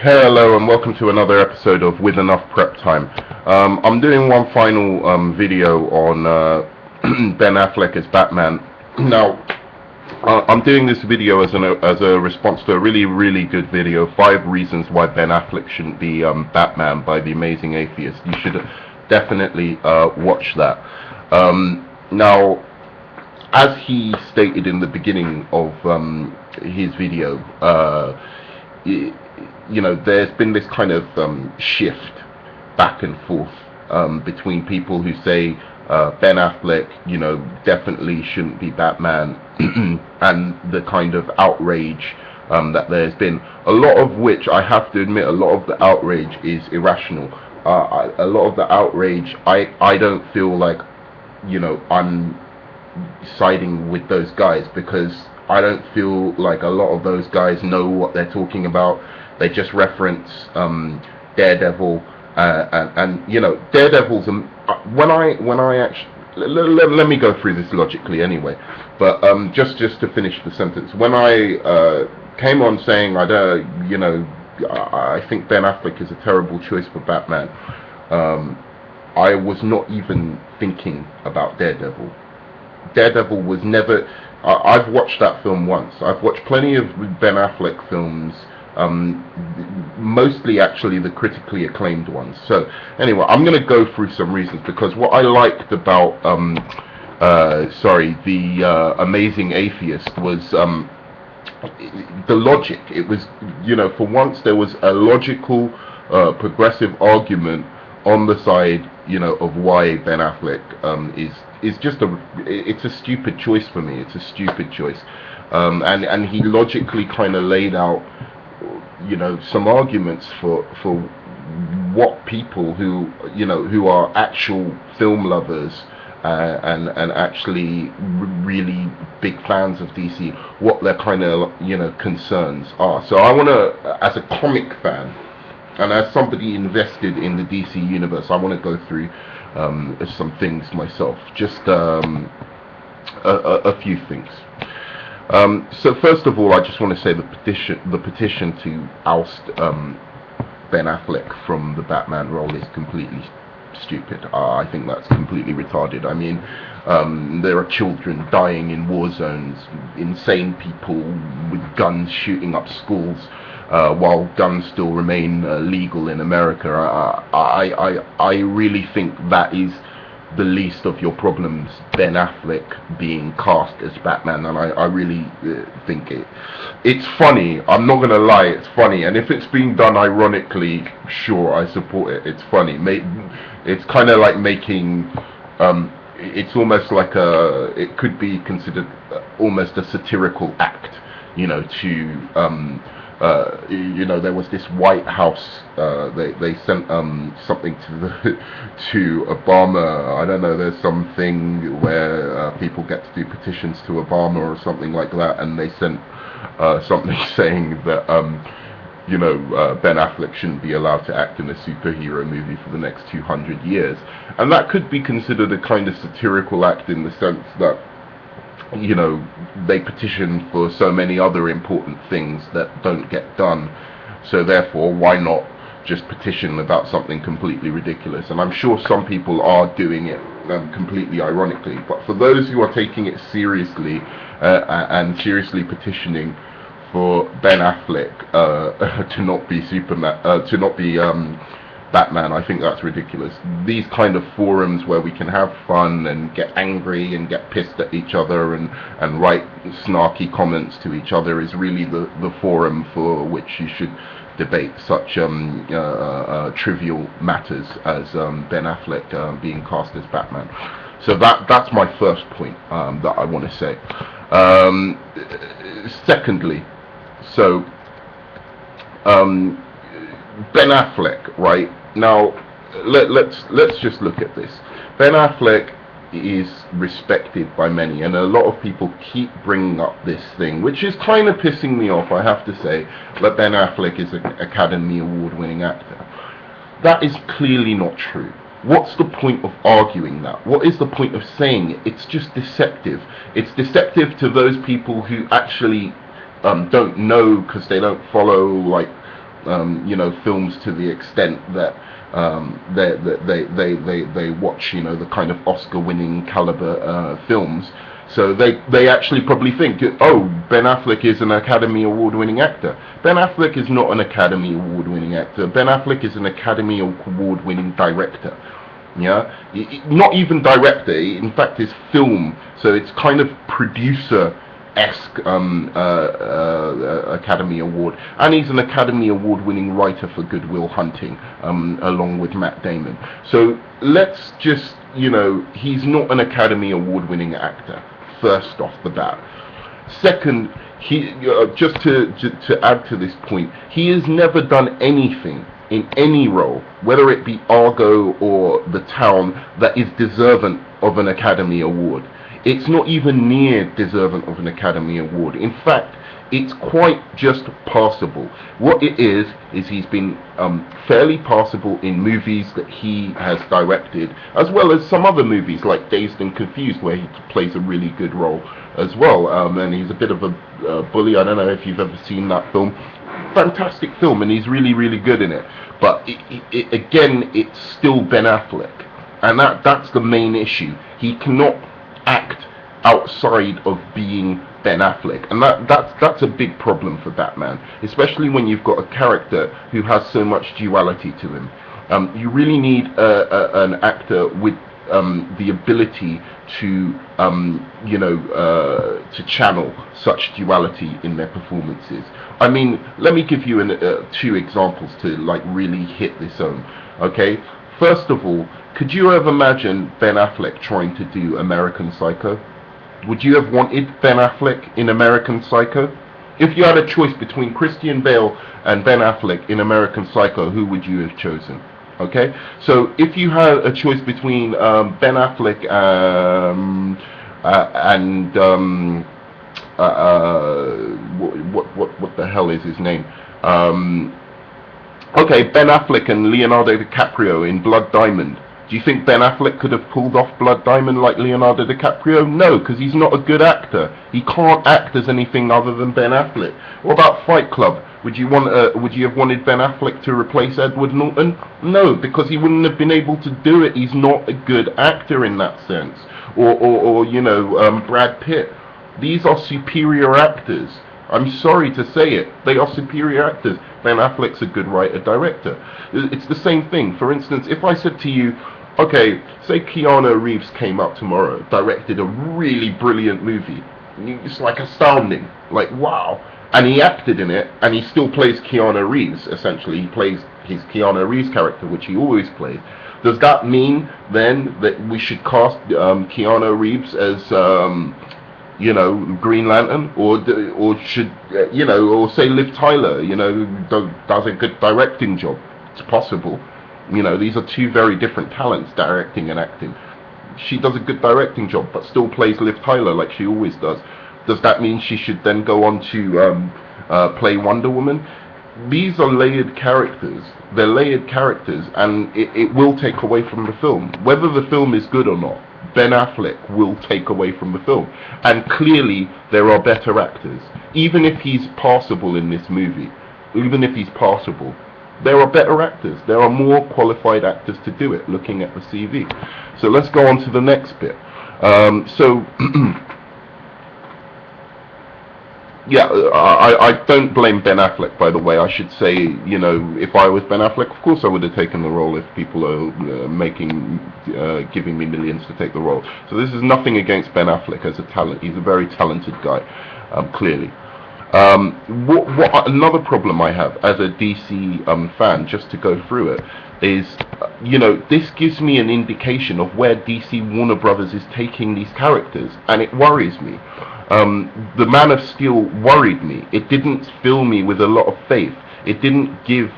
Hello and welcome to another episode of With Enough Prep Time. I'm doing one final video on Ben Affleck as Batman. Now, I'm doing this video as a response to a really good video, 5 reasons why Ben Affleck shouldn't be Batman by the Amazing Atheist. You should definitely watch that. Now, as he stated in the beginning of his video, you know, there's been this kind of shift back and forth between people who say Ben Affleck, you know, definitely shouldn't be Batman, and the kind of outrage that there's been, a lot of which, I have to admit, a lot of the outrage is irrational. A lot of the outrage, I don't feel like, you know, I'm siding with those guys, because I don't feel like a lot of those guys know what they're talking about. They just reference Daredevil, and you know, Daredevil's when I actually let me go through this logically anyway. But just to finish the sentence, when I came on saying I think Ben Affleck is a terrible choice for Batman, I was not even thinking about Daredevil. Daredevil was never. I've watched that film once. I've watched plenty of Ben Affleck films. Mostly actually the critically acclaimed ones. So anyway, I'm going to go through some reasons, because what I liked about the Amazing Atheist was the logic. It was, you know, for once there was a logical progressive argument on the side, you know, of why Ben Affleck is just it's a stupid choice for me. It's a stupid choice, and he logically kind of laid out, you know, some arguments for what people who, you know, who are actual film lovers and actually really big fans of DC, what their kind of, you know, concerns are. So I want to, as a comic fan and as somebody invested in the DC universe, I want to go through some things myself, just a few things. So first of all, I just want to say the petition to oust Ben Affleck from the Batman role is completely stupid. I think that's completely retarded. I mean, there are children dying in war zones, insane people with guns shooting up schools, while guns still remain legal in America. I really think that is the least of your problems, Ben Affleck being cast as Batman, and I really think it's funny. I'm not gonna lie, it's funny, and if it's being done ironically, sure, I support it. It's funny. It's kind of like making it's almost like it could be considered almost a satirical act, you know, to you know, there was this White House. They sent something to Obama. I don't know. There's something where people get to do petitions to Obama or something like that, and they sent something saying that you know, Ben Affleck shouldn't be allowed to act in a superhero movie for the next 200 years, and that could be considered a kind of satirical act in the sense that, you know, they petition for so many other important things that don't get done, so therefore why not just petition about something completely ridiculous? And I'm sure some people are doing it completely ironically, but for those who are taking it seriously and seriously petitioning for Ben Affleck to not be Batman, I think that's ridiculous. These kind of forums where we can have fun and get angry and get pissed at each other and write snarky comments to each other is really the forum for which you should debate such trivial matters as Ben Affleck being cast as Batman. So that's my first point that I want to say. Secondly, so Ben Affleck, right? Now, let's just look at this. Ben Affleck is respected by many, and a lot of people keep bringing up this thing, which is kind of pissing me off, I have to say, that Ben Affleck is an Academy Award-winning actor. That is clearly not true. What's the point of arguing that? What is the point of saying it? It's just deceptive. It's deceptive to those people who actually don't know, because they don't follow, like, films to the extent that they watch, the kind of Oscar-winning caliber films. So they actually probably think, oh, Ben Affleck is an Academy Award-winning actor. Ben Affleck is not an Academy Award-winning actor. Ben Affleck is an Academy Award-winning director. Yeah, not even director. In fact, it's film. So it's kind of producer-esque Academy Award, and he's an Academy Award-winning writer for Good Will Hunting, along with Matt Damon. So let's just, he's not an Academy Award-winning actor. First off the bat. Second, he just to add to this point, he has never done anything in any role, whether it be Argo or The Town, that is deserving of an Academy Award. It's not even near deserving of an Academy Award. In fact, it's quite just passable. What it is he's been fairly passable in movies that he has directed, as well as some other movies like Dazed and Confused, where he plays a really good role as well. And he's a bit of a bully. I don't know if you've ever seen that film. Fantastic film, and he's really, really good in it. But again, it's still Ben Affleck, and that's the main issue. He cannot act outside of being Ben Affleck, and that's a big problem for Batman, especially when you've got a character who has so much duality to him. You really need an actor with the ability to to channel such duality in their performances. I mean, let me give you two examples to really hit this home. Okay, first of all, could you have imagined Ben Affleck trying to do American Psycho? Would you have wanted Ben Affleck in American Psycho? If you had a choice between Christian Bale and Ben Affleck in American Psycho, who would you have chosen? Okay, so if you had a choice between Ben Affleck and what the hell is his name? Okay, Ben Affleck and Leonardo DiCaprio in Blood Diamond. Do you think Ben Affleck could have pulled off Blood Diamond like Leonardo DiCaprio? No, because he's not a good actor. He can't act as anything other than Ben Affleck. What about Fight Club? Would you have wanted Ben Affleck to replace Edward Norton? No, because he wouldn't have been able to do it. He's not a good actor in that sense. Or Brad Pitt. These are superior actors. I'm sorry to say it. They are superior actors. Ben Affleck's a good writer-director. It's the same thing. For instance, if I said to you, okay, say Keanu Reeves came up tomorrow, directed a really brilliant movie. It's like astounding. Like, wow. And he acted in it, and he still plays Keanu Reeves, essentially. He plays his Keanu Reeves character, which he always plays. Does that mean, then, that we should cast Keanu Reeves as, Green Lantern? Or should, or say Liv Tyler, does a good directing job? It's possible. These are two very different talents, directing and acting. She does a good directing job, but still plays Liv Tyler like she always does. Does that mean she should then go on to play Wonder Woman? These are layered characters. They're layered characters, and it will take away from the film. Whether the film is good or not, Ben Affleck will take away from the film. And clearly, there are better actors. Even if he's passable in this movie, there are better actors. There are more qualified actors to do it, looking at the CV. So let's go on to the next bit. Yeah, I don't blame Ben Affleck, by the way. I should say, if I was Ben Affleck, of course I would have taken the role if people are giving me millions to take the role. So this is nothing against Ben Affleck as a talent. He's a very talented guy, clearly. Another problem I have as a DC fan, just to go through it, is, this gives me an indication of where DC Warner Brothers is taking these characters, and it worries me. The Man of Steel worried me. It didn't fill me with a lot of faith. It didn't give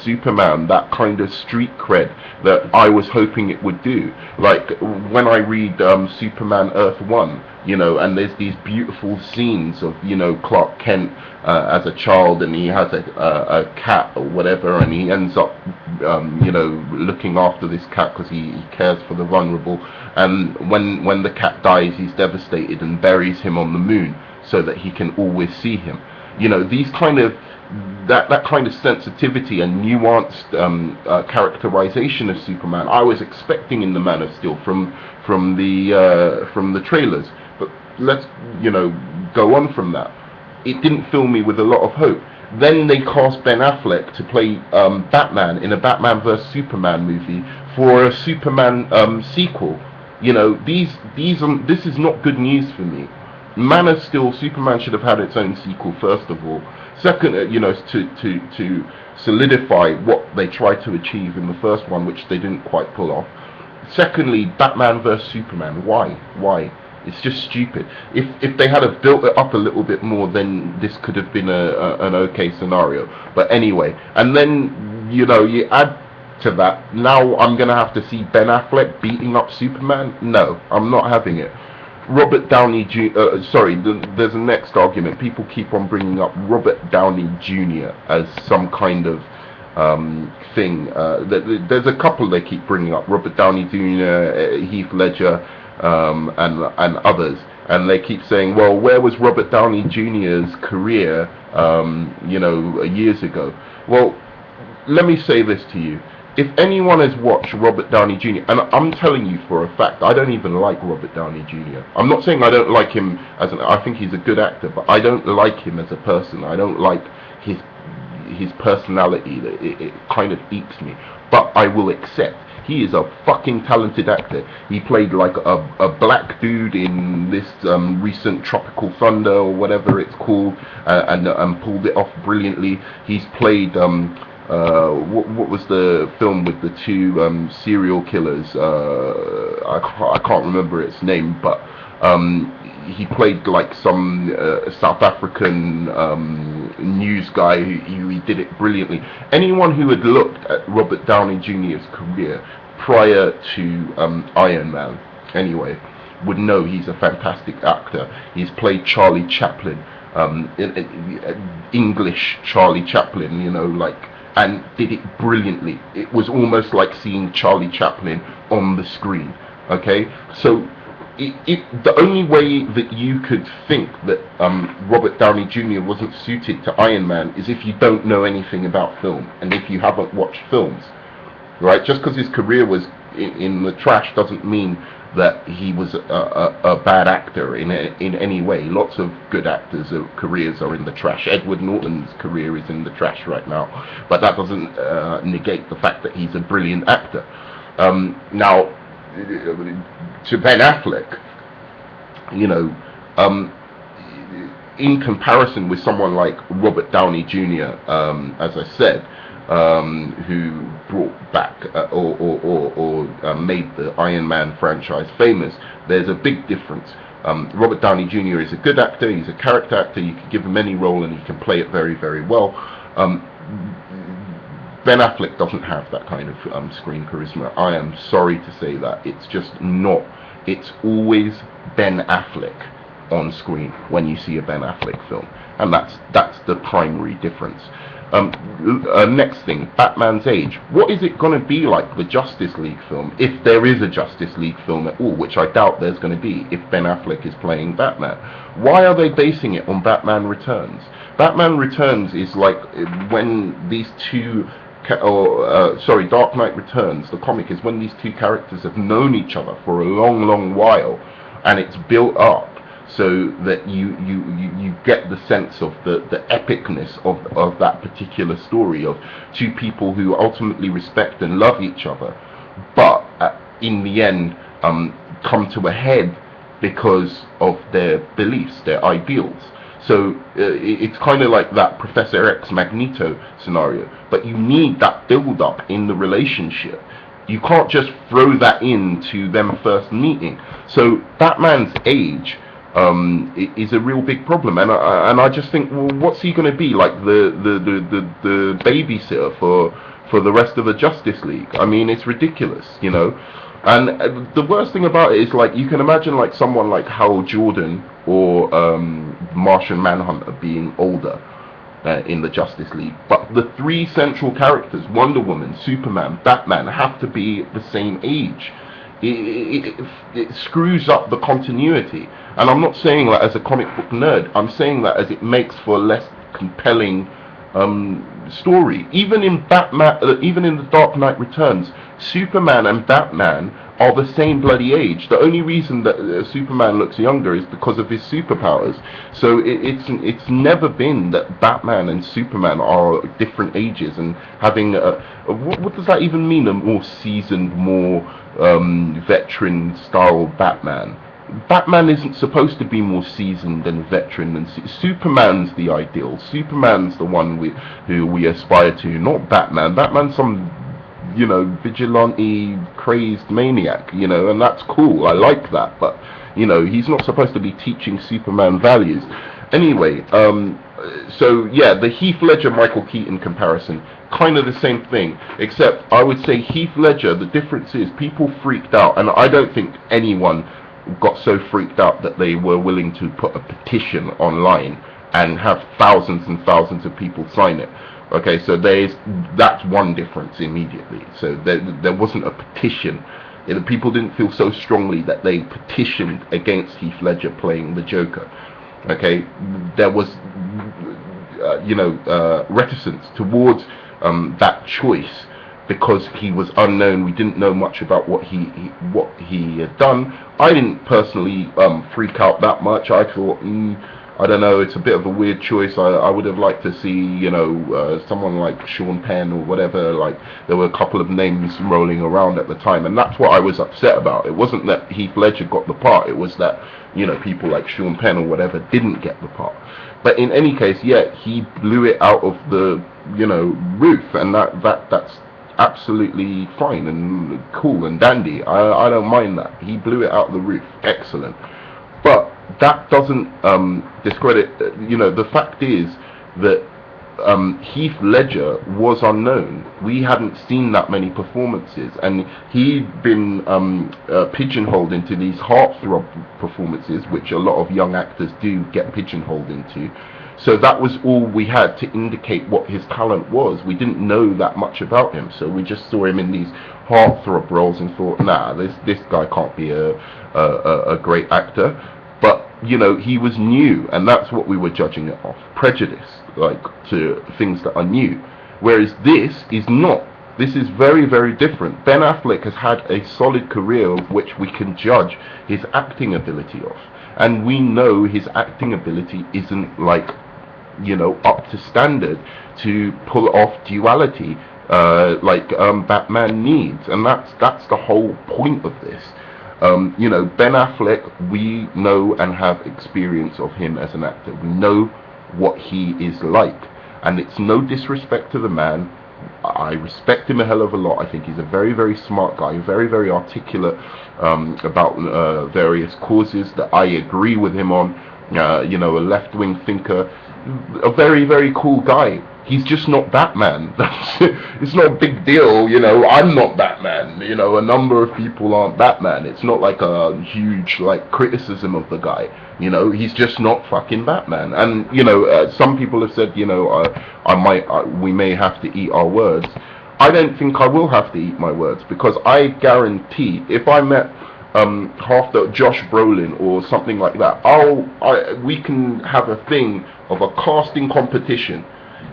Superman that kind of street cred that I was hoping it would do. Like when I read Superman Earth 1, and there's these beautiful scenes of, Clark Kent as a child, and he has a cat or whatever, and he ends up, looking after this cat because he cares for the vulnerable. And when the cat dies, he's devastated and buries him on the moon so that he can always see him. You know, these kind of that kind of sensitivity and nuanced characterization of Superman, I was expecting in the Man of Steel from the trailers. But let's, you know, go on from that. It didn't fill me with a lot of hope. Then they cast Ben Affleck to play Batman in a Batman vs Superman movie for a Superman sequel. You know, this is not good news for me. Man of Steel, Superman should have had its own sequel first of all. Second, you know, to solidify what they tried to achieve in the first one, which they didn't quite pull off. Secondly, Batman vs Superman. Why? It's just stupid. If they had have built it up a little bit more, then this could have been an okay scenario. But anyway, and then, you know, you add to that, now I'm gonna have to see Ben Affleck beating up Superman. No, I'm not having it. Robert Downey Jr. There's a next argument. People keep on bringing up Robert Downey Jr. as some kind of thing. There's a couple they keep bringing up: Robert Downey Jr., Heath Ledger, and others. And they keep saying, well, where was Robert Downey Jr.'s career, you know, years ago? Well, let me say this to you. If anyone has watched Robert Downey Jr., and I'm telling you for a fact, I don't even like Robert Downey Jr. I'm not saying I don't like him I think he's a good actor, but I don't like him as a person. I don't like his personality. It kind of eats me. But I will accept he is a fucking talented actor. He played like a black dude in this recent Tropical Thunder or whatever it's called, and pulled it off brilliantly. He's played what was the film with the two serial killers? I can't remember its name, but he played like some South African news guy who did it brilliantly. Anyone who had looked at Robert Downey Jr.'s career prior to Iron Man, anyway, would know he's a fantastic actor. He's played Charlie Chaplin, English Charlie Chaplin, you know, like, and did it brilliantly. It was almost like seeing Charlie Chaplin on the screen. Okay, so the only way that you could think that Robert Downey Jr. wasn't suited to Iron Man is if you don't know anything about film and if you haven't watched films, right? Just because his career was in the trash doesn't mean that he was a bad actor in any way. Lots of good actors' careers are in the trash. Edward Norton's career is in the trash right now, but that doesn't negate the fact that he's a brilliant actor. Now, to Ben Affleck, you know, in comparison with someone like Robert Downey Jr., as I said, who brought back or made the Iron Man franchise famous, there's a big difference. Robert Downey Jr. is a good actor, he's a character actor, you can give him any role and he can play it very, very well. Ben Affleck doesn't have that kind of screen charisma. I am sorry to say that. It's just not. It's always Ben Affleck on screen when you see a Ben Affleck film, and that's the primary difference. Next thing, Batman's age. What is it going to be like, the Justice League film, if there is a Justice League film at all, which I doubt there's going to be if Ben Affleck is playing Batman? Why are they basing it on Batman Returns? Batman Returns is like when these two, Dark Knight Returns, the comic, is when these two characters have known each other for a long, long while, and it's built up so that you get the sense of the epicness of that particular story of two people who ultimately respect and love each other, but in the end come to a head because of their beliefs, their ideals. So it's kind of like that Professor X Magneto scenario, but you need that build-up in the relationship. You can't just throw that into them first meeting. So Batman's age is a real big problem, and I just think, well, what's he going to be like, the babysitter for the rest of the Justice League? I mean, it's ridiculous, you know. And the worst thing about it is, like, you can imagine like someone like Hal Jordan or Martian Manhunter being older in the Justice League, but the three central characters, Wonder Woman, Superman, Batman, have to be the same age. it screws up the continuity. And I'm not saying that as a comic book nerd. I'm saying that as it makes for a less compelling story. Even in Batman, even in The Dark Knight Returns, Superman and Batman are the same bloody age. The only reason that Superman looks younger is because of his superpowers. So it's never been that Batman and Superman are different ages and having what does that even mean? A more seasoned, more veteran style Batman. Batman isn't supposed to be more seasoned and veteran than Superman's the ideal. Superman's the one who we aspire to, not Batman. Batman's some, vigilante, crazed maniac, and that's cool. I like that, but, he's not supposed to be teaching Superman values. Anyway, so yeah, the Heath Ledger Michael Keaton comparison, kind of the same thing, except I would say Heath Ledger, the difference is people freaked out, and I don't think anyone got so freaked out that they were willing to put a petition online and have thousands and thousands of people sign it. Okay, so that's one difference immediately. So there wasn't a petition. People didn't feel so strongly that they petitioned against Heath Ledger playing the Joker. Okay, there was reticence towards that choice, because he was unknown. We didn't know much about what he had done. I didn't personally freak out that much. I thought, I don't know, it's a bit of a weird choice. I would have liked to see, someone like Sean Penn or whatever. Like, there were a couple of names rolling around at the time, and that's what I was upset about. It wasn't that Heath Ledger got the part. It was that, people like Sean Penn or whatever didn't get the part. But in any case, yeah, he blew it out of the, roof, and that's absolutely fine and cool and dandy. I don't mind that. He blew it out of the roof. Excellent. But that doesn't discredit, the fact is that Heath Ledger was unknown. We hadn't seen that many performances, and he'd been pigeonholed into these heartthrob performances, which a lot of young actors do get pigeonholed into. So that was all we had to indicate what his talent was. We didn't know that much about him, so we just saw him in these heartthrob roles and thought, nah, this guy can't be a great actor. But he was new, and that's what we were judging it off. Prejudice, like, to things that are new. Whereas this is not. This is very, very different. Ben Affleck has had a solid career of which we can judge his acting ability of. And we know his acting ability isn't like, up to standard to pull off duality like Batman needs. And that's the whole point of this. Ben Affleck, we know and have experience of him as an actor. We know what he is like. And it's no disrespect to the man. I respect him a hell of a lot. I think he's a very, very smart guy, very, very articulate about various causes that I agree with him on. A left-wing thinker, a very, very cool guy. He's just not Batman. It's not a big deal, I'm not Batman. A number of people aren't Batman. It's not like a huge criticism of the guy. He's just not fucking Batman. And some people have said, we may have to eat our words. I don't think I will have to eat my words, because I guarantee if I met half the Josh Brolin or something like that, we can have a thing of a casting competition.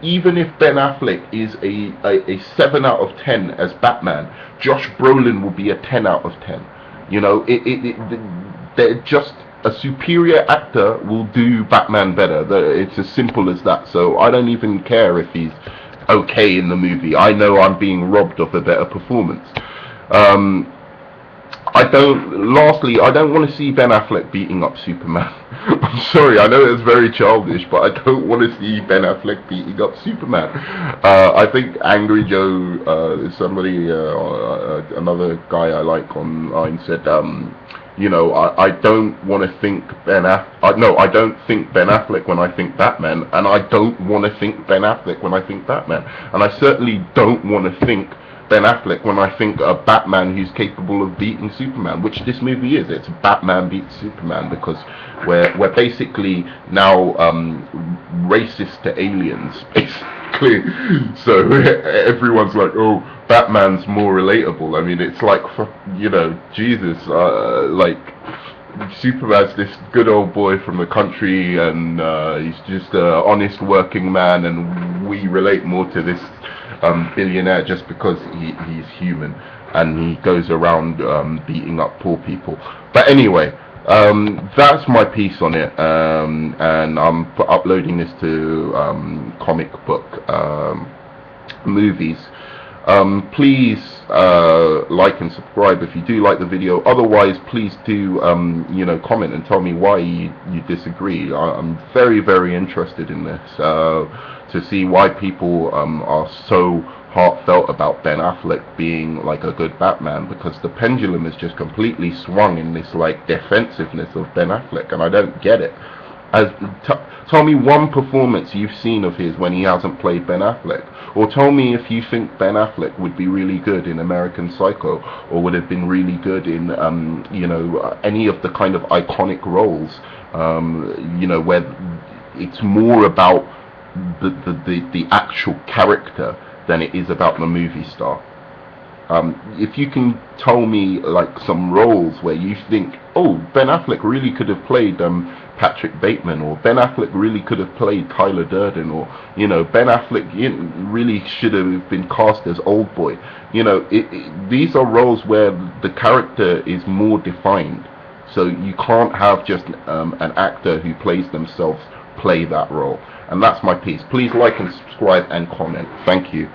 Even if Ben Affleck is a 7 out of 10 as Batman, Josh Brolin will be a 10 out of 10. They're just a superior actor will do Batman better. It's as simple as that. So I don't even care if he's okay in the movie. I know I'm being robbed of a better performance. Lastly, I don't want to see Ben Affleck beating up Superman. I'm sorry, I know it's very childish, but I don't want to see Ben Affleck beating up Superman. I think Angry Joe, somebody, another guy I like online said, I don't want to think I don't think Ben Affleck when I think Batman, and I don't want to think Ben Affleck when I think Batman. And I certainly don't want to think Ben Affleck when I think a Batman who's capable of beating Superman, which this movie is. It's Batman beats Superman, because we're basically now racist to aliens, basically. So everyone's like, oh, Batman's more relatable. I mean, it's like, you know, Jesus, like Superman's this good old boy from the country, and he's just an honest working man, and we relate more to this billionaire just because he's human and he goes around beating up poor people. But anyway, that's my piece on it, and I'm uploading this to comic book movies. Please like and subscribe if you do like the video. Otherwise, please do you know, comment and tell me why you disagree. I'm very, very interested in this, to see why people are so heartfelt about Ben Affleck being like a good Batman, because the pendulum is just completely swung in this like defensiveness of Ben Affleck, and I don't get it. Tell me one performance you've seen of his when he hasn't played Ben Affleck, or tell me if you think Ben Affleck would be really good in American Psycho, or would have been really good in you know, any of the kind of iconic roles, you know, where it's more about the actual character than it is about the movie star. If you can tell me like some roles where you think, oh, Ben Affleck really could have played Patrick Bateman, or Ben Affleck really could have played Tyler Durden, or, you know, Ben Affleck really should have been cast as Old Boy. You know, these are roles where the character is more defined, so you can't have just an actor who plays themselves play that role. And that's my piece. Please like and subscribe and comment. Thank you.